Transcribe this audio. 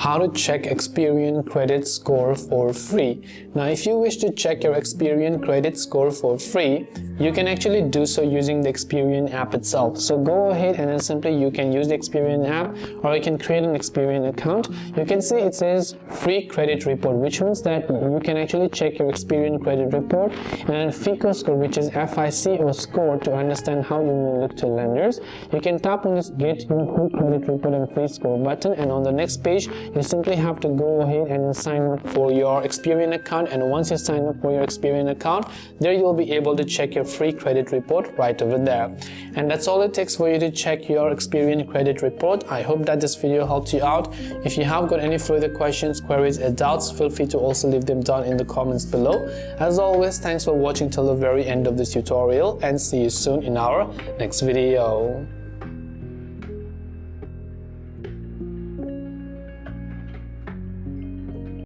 how to check Experian credit score for free. Now, if you wish to check your Experian credit score for free, you can actually do so using the Experian app itself. So go ahead and then simply you can use the Experian app, or you can create an Experian account. You can see it says free credit report, which means that you can actually check your Experian credit report, and FICO Score, which is FICO Score, to understand how you may look to lenders. You can tap on this get your free credit report and free score button, and on the next page you simply have to go ahead and sign up for your Experian account. And once you sign up for your Experian account, there you'll be able to check your free credit report right over there. And that's all it takes for you to check your Experian credit report. I hope that this video helped you out. If you have got any further questions, queries or doubts, feel free to also leave them down in the comments below. As always, thanks for watching till the very end of this tutorial, and see you soon in our next video.